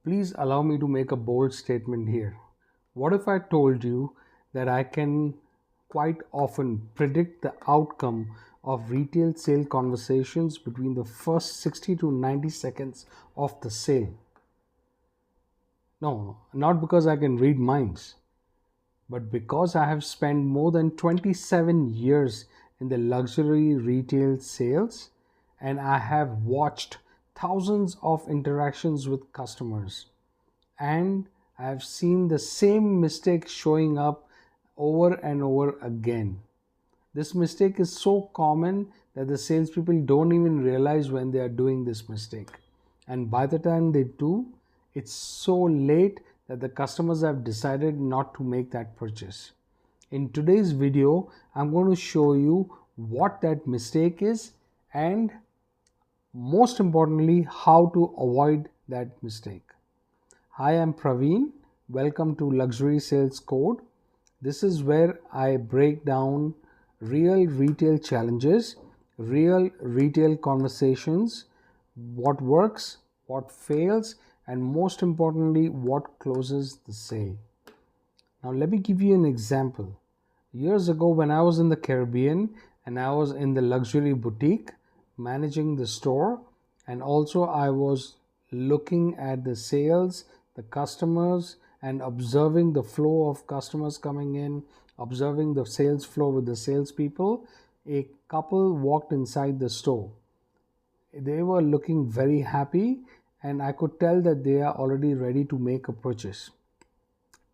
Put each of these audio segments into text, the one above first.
Please allow me to make a bold statement here. What if I told you that I can quite often predict the outcome of retail sale conversations between the first 60 to 90 seconds of the sale? No, not because I can read minds, but because I have spent more than 27 years in the luxury retail sales and I have watched thousands of interactions with customers, and I've seen the same mistake showing up over and over again. This mistake is so common that the salespeople don't even realize when they are doing this mistake. And by the time they do, it's so late that the customers have decided not to make that purchase. In today's video, I'm going to show you what that mistake is and most importantly, how to avoid that mistake. Hi, I'm Praveen. Welcome to Luxury Sales Code. This is where I break down real retail challenges, real retail conversations, what works, what fails, and most importantly, what closes the sale. Now, let me give you an example. Years ago, when I was in the Caribbean and I was in the luxury boutique managing the store, and also I was looking at the sales, the customers, and observing the flow of customers coming in, observing the sales flow with the salespeople, a couple walked inside the store. They were looking very happy, and I could tell that they are already ready to make a purchase.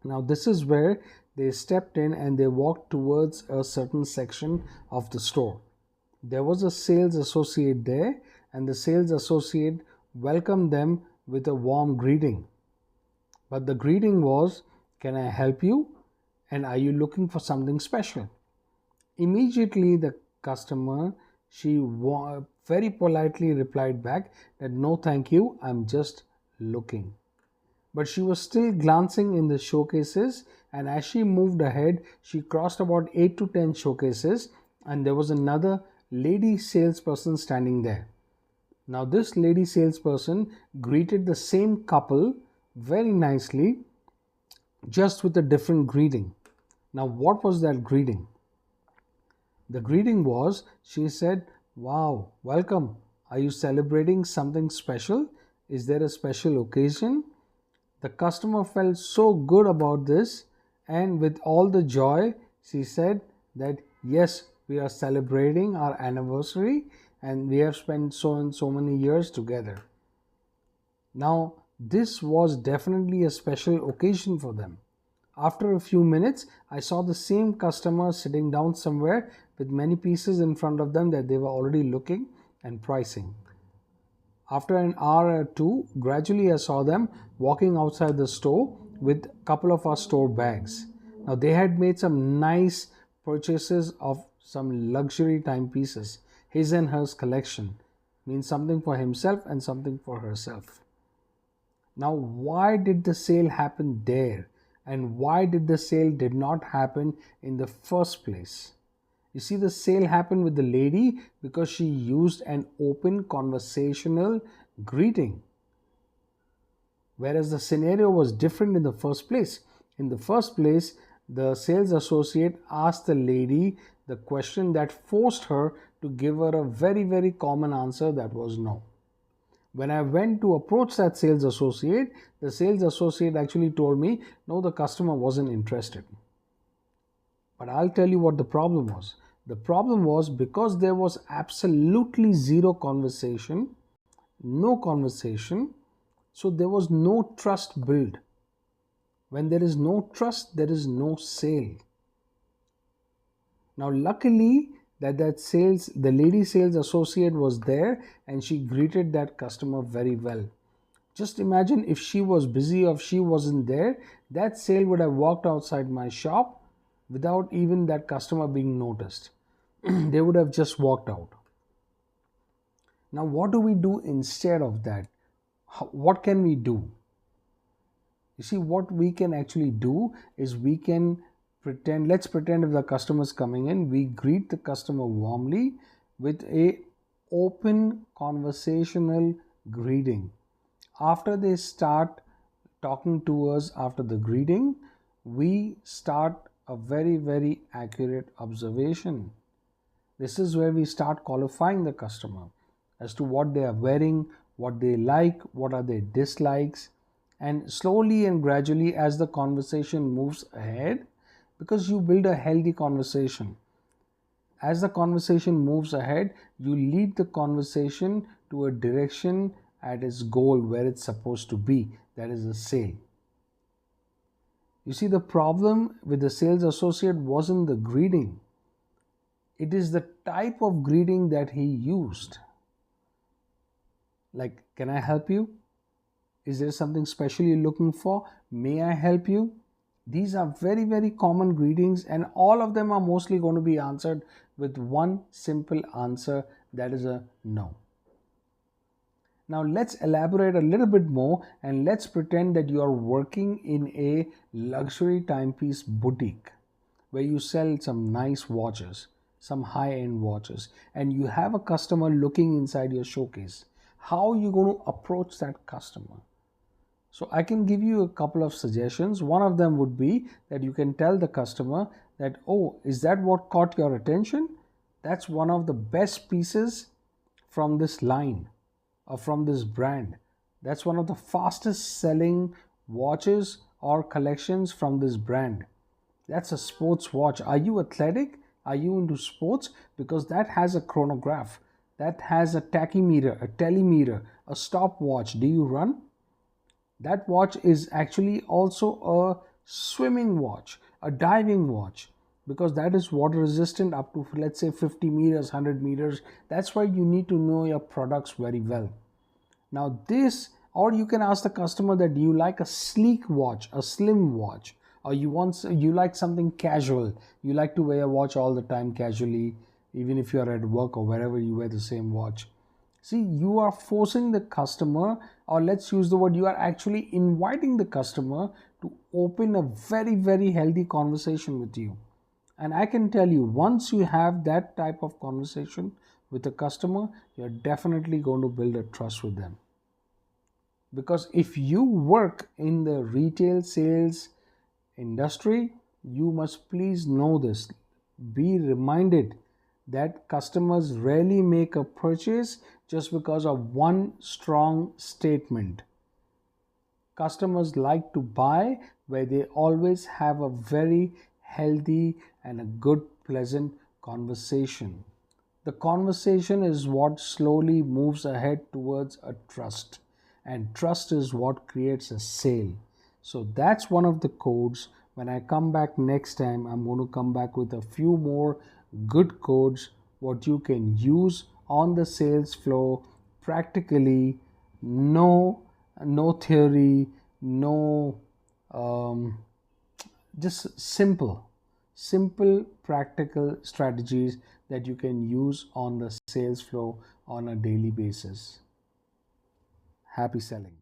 Now, this is where they stepped in and they walked towards a certain section of the store. There was a sales associate there, and the sales associate welcomed them with a warm greeting. But the greeting was, "Can I help you? And are you looking for something special?" Immediately, the customer, she very politely replied back that, "No, thank you, I'm just looking." But she was still glancing in the showcases, and as she moved ahead, she crossed about 8 to 10 showcases, and there was another lady salesperson standing there. Now, this lady salesperson greeted the same couple very nicely, just with a different greeting. Now, what was that greeting? The greeting was, she said, "Wow, welcome. Are you celebrating something special? Is there a special occasion?" The customer felt so good about this, and with all the joy, she said that yes, we are celebrating our anniversary and we have spent so and so many years together. Now, this was definitely a special occasion for them. After a few minutes, I saw the same customer sitting down somewhere with many pieces in front of them that they were already looking and pricing. After an hour or two, gradually I saw them walking outside the store with a couple of our store bags. Now, they had made some nice purchases of some luxury timepieces. His and hers collection means something for himself and something for herself. Now, why did the sale happen there? And why did the sale did not happen in the first place? You see, the sale happened with the lady because she used an open conversational greeting. Whereas the scenario was different in the first place. In the first place, the sales associate asked the lady the question that forced her to give her a very, very common answer that was no. When I went to approach that sales associate, the sales associate actually told me, no, the customer wasn't interested. But I'll tell you what the problem was. The problem was because there was absolutely zero conversation, no conversation, so there was no trust built. When there is no trust, there is no sale. Now, luckily the lady sales associate was there and she greeted that customer very well. Just imagine if she was busy or if she wasn't there, that sale would have walked outside my shop without even that customer being noticed. They would have just walked out. Now, what do we do instead of that? What can we do? You see, what we can actually do is we can pretend, let's pretend if the customer is coming in, we greet the customer warmly with a open conversational greeting. After they start talking to us after the greeting, we start a very accurate observation. This is where we start qualifying the customer as to what they are wearing, what they like, what are their dislikes, and slowly and gradually as the conversation moves ahead, because you build a healthy conversation. As the conversation moves ahead, you lead the conversation to a direction at its goal where it's supposed to be, that is a sale. You see, the problem with the sales associate wasn't the greeting, it is the type of greeting that he used. Like, can I help you? Is there something special you're looking for? May I help you? These are very common greetings, and all of them are mostly going to be answered with one simple answer, that is a no. Now let's elaborate a little bit more, and let's pretend that you are working in a luxury timepiece boutique where you sell some nice watches, some high-end watches, and you have a customer looking inside your showcase. How are you going to approach that customer? So I can give you a couple of suggestions. One of them would be that you can tell the customer that, oh, is that what caught your attention? That's one of the best pieces from this line or from this brand. That's one of the fastest selling watches or collections from this brand. That's a sports watch. Are you athletic? Are you into sports? Because that has a chronograph, that has a tachymeter, a telemeter, a stopwatch. Do you run? That watch is actually also a swimming watch, a diving watch, because that is water resistant up to, let's say, 50 meters, 100 meters. That's why you need to know your products very well. Now this, or you can ask the customer that, do you like a sleek watch, a slim watch, or you like something casual? You like to wear a watch all the time casually, even if you are at work or wherever you wear the same watch. See, you are forcing the customer, or let's use the word, you are actually inviting the customer to open a very healthy conversation with you. And I can tell you, once you have that type of conversation with a customer, you're definitely going to build a trust with them. Because if you work in the retail sales industry, you must please know this. Be reminded that customers rarely make a purchase just because of one strong statement. Customers like to buy where they always have a very healthy and a good, pleasant conversation. The conversation is what slowly moves ahead towards a trust, and trust is what creates a sale. So that's one of the codes. When I come back next time, I'm going to come back with a few more good codes what you can use on the sales floor practically. No theory, no just simple practical strategies that you can use on the sales floor on a daily basis. Happy selling.